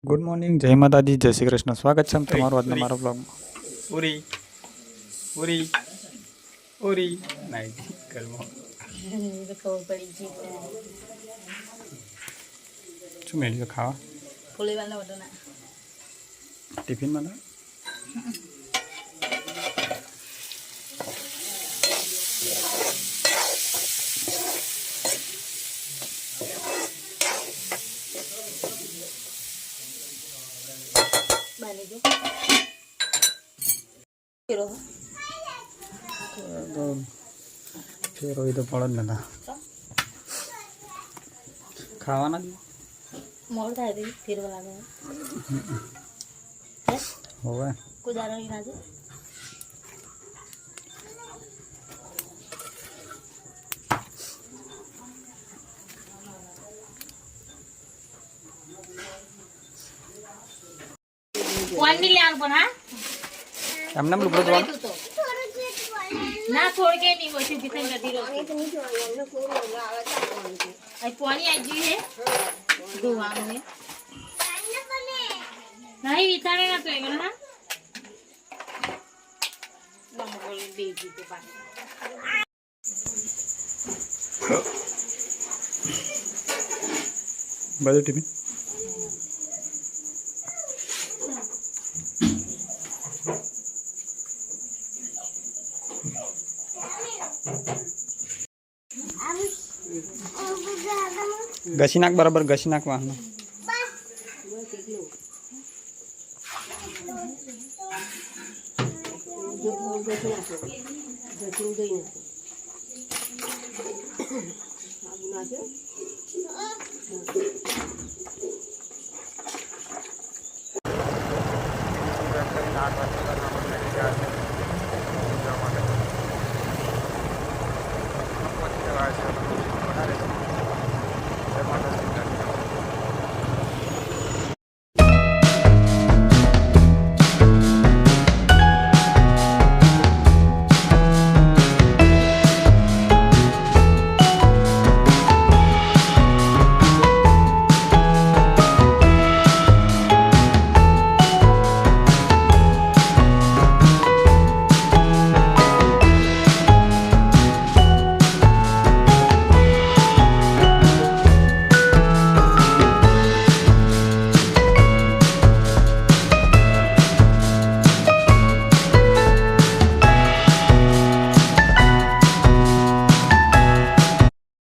Good morning, જય માતાજી, જય શ્રી કૃષ્ણ. સ્વાગત છે તમારું આજના મારા બ્લોગમાં. પૂરી પૂરી પૂરી નહીં ઘરમાં શું મેળવ્યું ખાવા? ટિફિનમાં ના ફેરો એ તો પડે જ નતા ખાવાના જ મોડ થાય તો ફેરવા લાગે હોવે. કુદારો ના છે કોણ ની લેવાનું પણ હા એમને લુગડો ધોવાનું ના થોડ કે નહીં વચ્ચે ભીતન ગધી રહો પાણી આવી ગયું હે ધોવાનું હે નહીં વિચારે ના તો એગળ હા નમગોલી દે દીધે પાણી બધું ટિફિન ઘસી નાખ, બરાબર ઘસી નાખ વાહનો.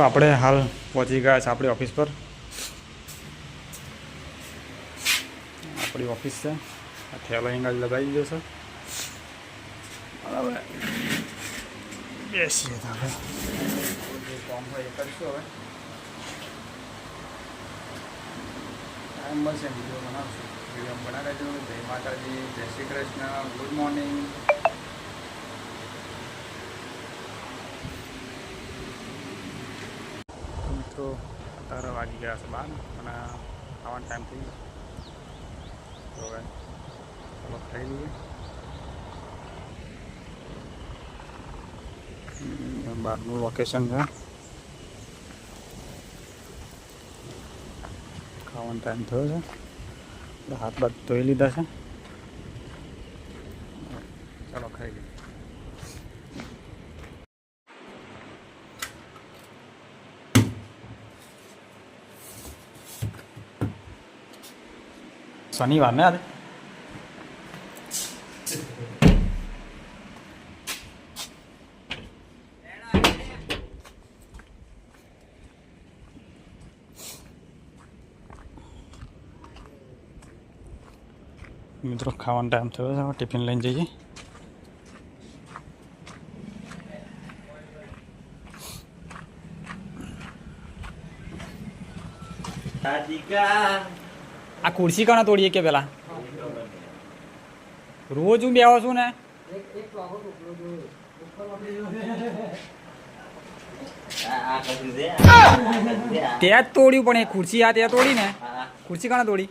આપણે હાલ પહોંચી ગયા છે આપણી ઓફિસ પર. આપણી ઓફિસ છે. આ થેલો અહીં લગાવી દીધો છે. હવે બેસીએ તો હવે જે કામ હોય એ કરીશું. હવે ટાઈમ મળશે વિડીયો બનાવશું. વિડીયો બનાવી દેજો. જય માતાજી, જય શ્રી કૃષ્ણ, ગુડ મોર્નિંગ. મિત્રો અત્યારે વાગી ગયા છે 12 અને આવવાનો ટાઈમ થઈ ગયો. તો હવે ચાલો ખાઈ લઈએ. બહારનું લોકેશન છે. ખાવાનો ટાઈમ થયો છે. હાથ બાદ ધોઈ લીધા છે. ચાલો ખાઈ લઈએ. શનિવાર ને આજે મિત્રો ખાવાનો ટાઈમ થયો છે. ટિફિન લઈને જઈએ. આ ખુરશી કોણે તોડીએ કે પેલા રોજ હું બેહો છું ને ત્યાં જ તોડ્યું પણ એ ખુરશી આ ત્યાં તોડી ને ખુરશી કોણે તોડી?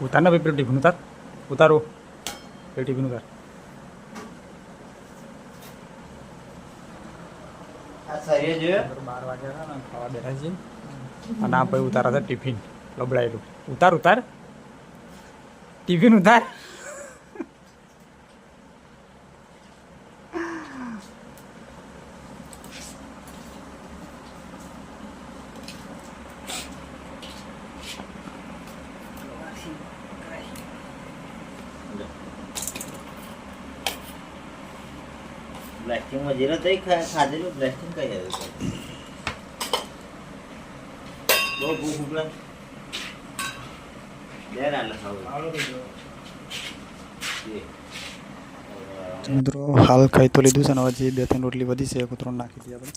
ઉતાર ને ભાઈ પેલું ટિફિન ઉતાર. ઉતારો પેલું ટિફિન ઉતાર. આ સહી જોયો 12 વાગ્યા ને ખાવા બેઠા છીએ અને આ ભાઈ ઉતારા છે ટિફિન લબડાયેલું. ઉતાર ઉતાર ટિફિન ઉતાર. પ્લાસ્ટિક માં જેને તઈ ખાધેલું પ્લાસ્ટિક કઈ આવે બહુ ભૂખ ઉપલા બે રાલે ખાવું મિત્રો હાલ ખાઈ તો લીધું છે ને હજી 2-3 રોટલી વધી છે કૂતરો નાખી દઈએ આપણે.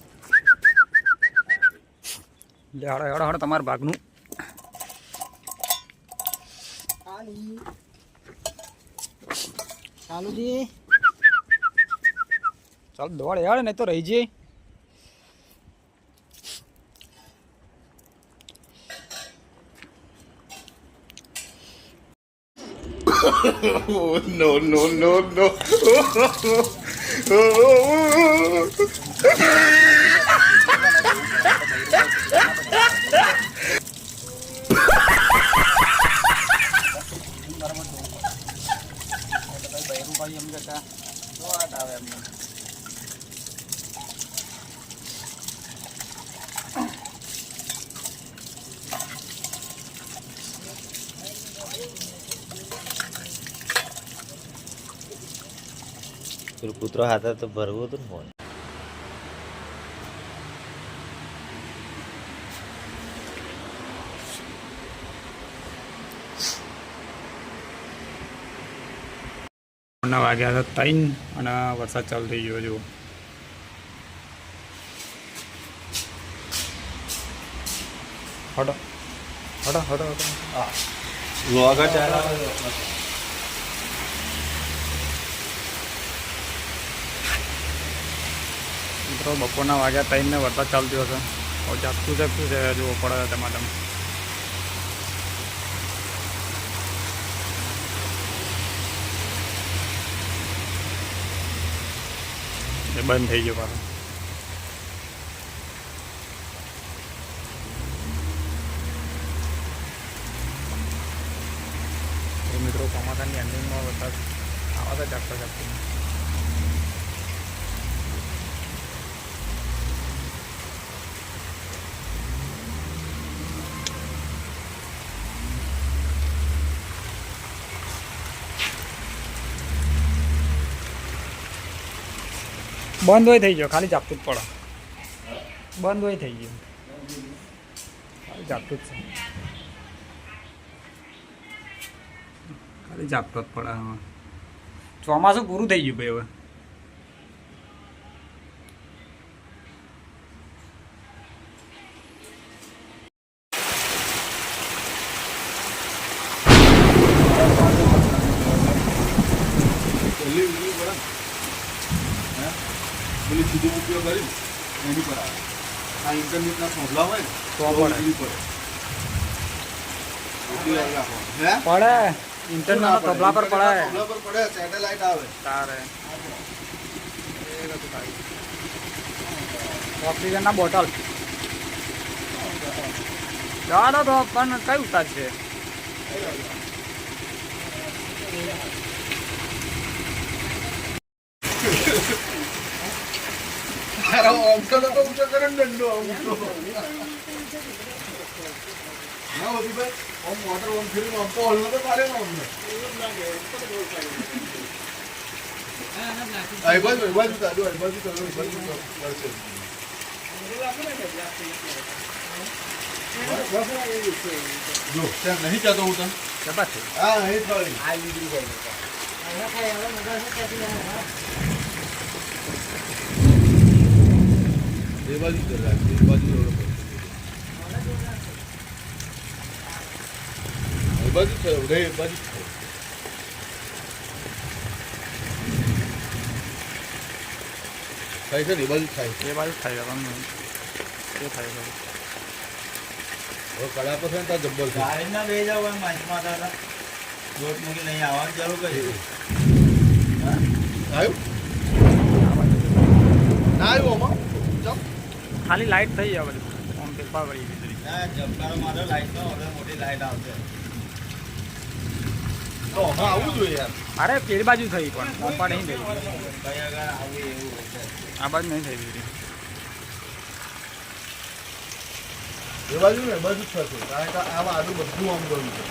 લે હળો હળો તમારા ભાગનું ચાલુજી ચાલ દોડ યાર નહીં તો રહી જઈએ. No, no, no, no. પેલું કૂતરો હાથે તો ભરવું હતું ને ફોન વાગ્યા હતા 3 અને વરસાદ ચાલુ થઈ ગયો. જુઓ હટો હટો હટો હટો. લોગા ચાલા મિત્રો બપોરના વાગ્યા 3 ને વરસાદ ચાલુ થયો છે. હવે જાગતું જાગતું છે જુઓ પડે ટમાટમ. એ બંધ થઈ ગયો પાછો. મિત્રો ચોમાસાની એન્ડિંગમાં વરસાદ આવા તો જાગતા જાગતું. બંધ હોય થઈ ગયો, ખાલી ઝાપટું જ પડે. બંધ હોય થઈ ગયું, ખાલી ઝાપટું જ છે. ખાલી ઝાપટો જ પડે. હવે ચોમાસું પૂરું થઈ ગયું ભાઈ. હવે પેલી સીધો ઉપયોગ કરી એની પર આવે. આ ઇન્ટરનેટના પ્રોબ્લેમ હોય ને તો પડે પડે ઇન્ટરનેટ તબલા પર પડે. પ્રોબ્લેમ પર પડે સેટેલાઇટ આવે તારે ઓક્સિજનના બોટલ ચાલો તો પણ કઈ ઉતાર છે. અમથો તો ઊંચો કરે ને દંડો અમથો ના હોતી ભાઈ ઓમ વોટર ઓમ ફિલ્મ ઓમ તો હલનો તો મારે ને ઓમ આઈ બાજુ તાડો આઈ બાજુ તાડો પડશે જો ત્યાં નહીં ચાતો હું તને જબરજસ્ત. હા નહીં થાળી આ લીધી જાય એ બાજુ ચલ રાખજે એ બાજુ એ બાજુ થયો રે એ બાજુ થાય છે ને એ બાજુ થાય એ બાજુ થાય જવાનું એ થાય છે. હવે કડા પર છે ને ત્યાં જબ્બર છે ગાડીના બે જાવ માછમાં હતા રોડ મૂકી નહીં આવવાનું ચાલુ કરી આવ્યું ના આવ્યું આમાં ચમ ખાલી લાઇટ થઈ જાય બધું આમ ફેરફાર પડી ગઈ ના જમકારો મારો લાઈટ નો હવે મોટી લાઈટ આવશે તો હમણાં આવવું જોઈએ યાર અરે પેલી બાજુ થઈ પણ પંપા નહીં થઈ કઈ આગળ આવું એવું હશે આ બાજુ નહીં થઈ દીધી એ બાજુ ને એ બાજુ જ થશે કારણ કે આમાં આજુ બધું આમ ગયું છે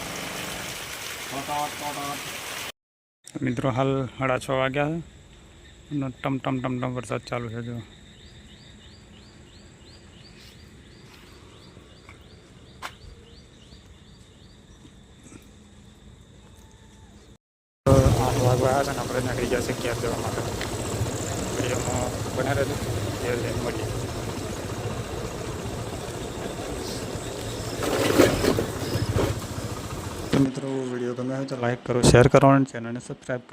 મિત્રો હાલ 6:30 વાગ્યા છે અને ટમ ટમ ટમ ટમ વરસાદ ચાલુ છે જો 8 વાગ્યા છે અને આપણે નીકળી ગયા છે ઘેર જવા માટે વિડીયોમાં બને રહેજો ઘેર જઈને મળીએ તો મિત્રો વિડીયો ગમે હોય તો લાઈક કરો શેર કરો અને ચેનલને સબસ્ક્રાઈબ કરો